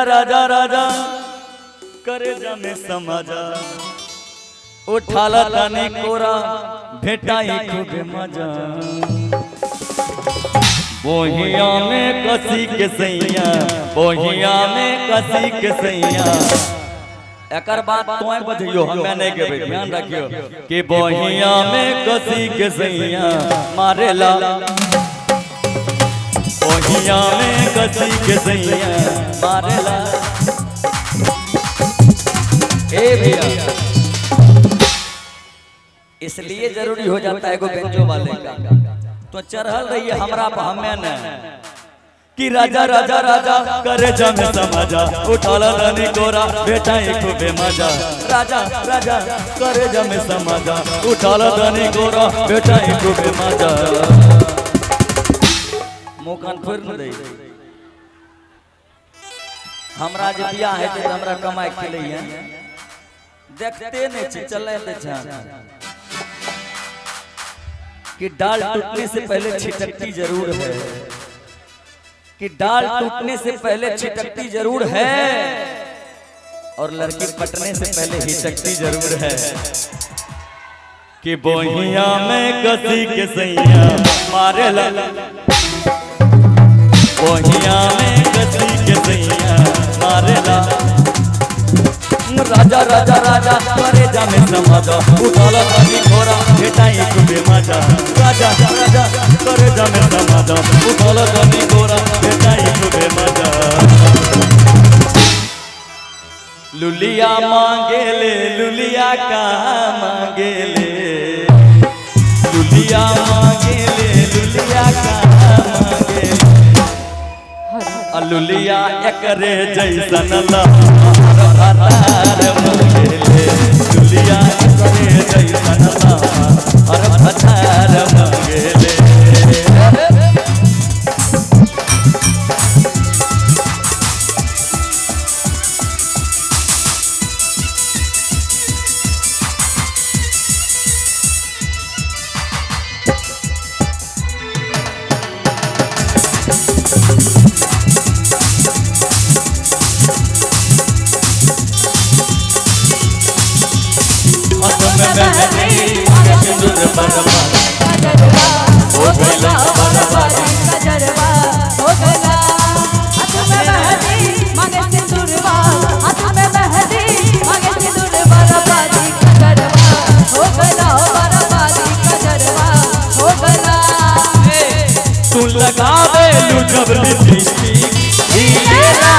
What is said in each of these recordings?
राजा राजा करे जमे समाजा उठाला तनी कोरा भेटाई खूब मजा बोहिया में कसी के सैया बोहिया में कसी के सैया एकर बात तोय बजियो हम नहीं के ध्यान रखियो कि बोहिया में कसी के सैया मारेला बोहिया में कसी के सैया मारेला। ए भैया इसलिए जरूरी हो जाता है बेंचो वाले का तो चढ़ल रही है हमरा हमें न कि राजा राजा राजा करे जमे समाजा उठाला रानी कोरा बेटा खूबे मजा राजा राजा करे जमे समाजा उठाला रानी कोरा बेटा खूबे मजा मुकान फिर न दे हमरा जे बियाह है तो हमरा कमाई खेले है देखते नहीं चले दे कि डाल टूटने से पहले छिटकती जरूर है कि डाल टूटने से पहले छिटकती जरूर है और लड़की पटने से पहले हिचकती जरूर है कि बोहिया में कसी के सैया मारेला बोहिया में कसी के सैया मारेला राजा राजा राजा करे जमे समाजा उठाला रानी कोरा भेटाई खूबे मजा राजा राजा करे जमे समाजा उठाला रानी कोरा भेटाई खूबे मजा लुलिया मांगे ले लुलिया कहाँ मांगे ले लुलिया मांगे ले लुलिया कहाँ मांगे लुलिया एकरे जैसन लहर मांगे ले लुलिया एकरे जैसन लहर मांगे ले तू लगावे जब लिपस्टिक हीलेला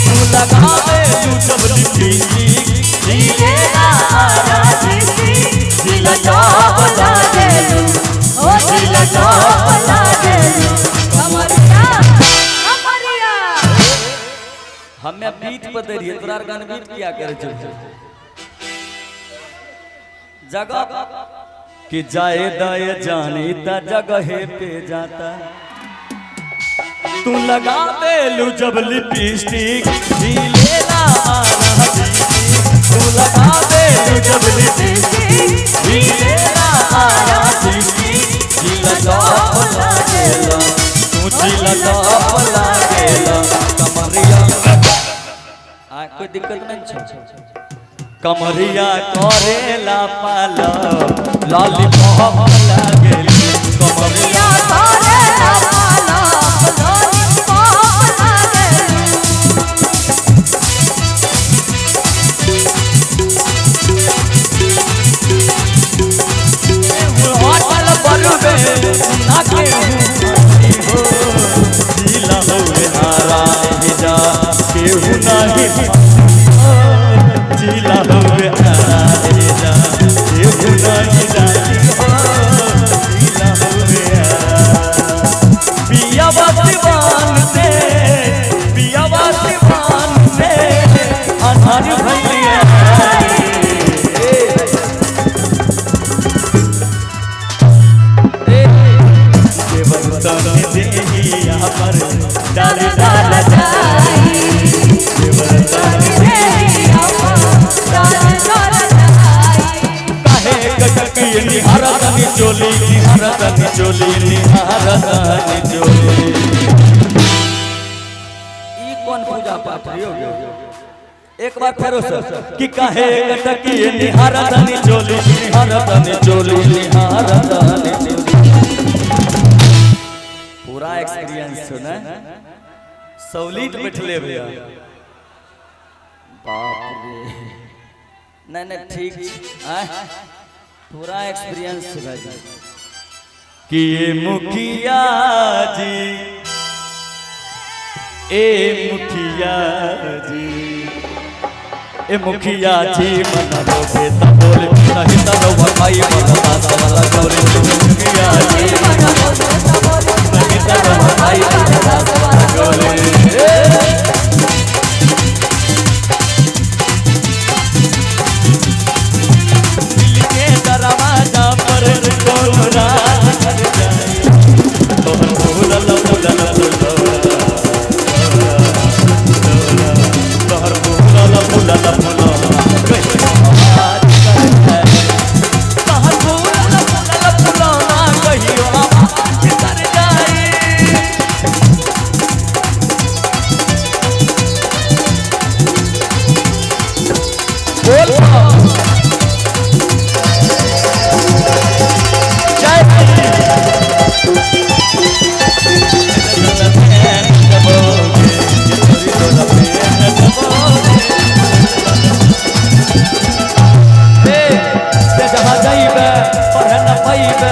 तू लगावे जब लिपस्टिक हीलेला दिल जावला दे ओ दिल जावला दे कमरिया कमरिया हमें बीट पर दे रही है तोरा गान बीट किया करे छ जगह कि जाए दाए जानी ता जगह पे जाता तू लगा बेलू जब लिपस्टिक हीलेला तू लगा बेलू जब लिपस्टिक हीलेला दिल जावला देला तू दिल जावला देला कमरिया आ कोई दिक्कत नहीं छ कमरिया करेला पाला लॉलीपॉप लागेली कमरिया करेला पाला लॉलीपॉप लागेली होटल बलबे नाके हो जिला होवे नारायण जा केहू नहीं जिला होवे नारायण जा केहू नहीं जानी हो जिला होवे कौन पूजा पाठ है एक बार फेरो सर कि काहे कटकी निहारतनी चोली निहारतनी चोली निहारतनी पूरा एक्सपीरियंस सुना सौलीट बैठले भैया बाप रे नहीं ठीक पूरा एक्सपीरियंस भाई कि ये मुखिया जी ए मुखिया जी ए मुखिया जी मनोगे त बोले नहीं त रो भाई मनवा सवाला करे मुखिया जी मनोगे त बोले नहीं त रो भाई मनवा सवाला करे दिल के दरवाजा पर कोरा कर जाए तो फूल जहाँ जाइबे पढ़े न पाइबे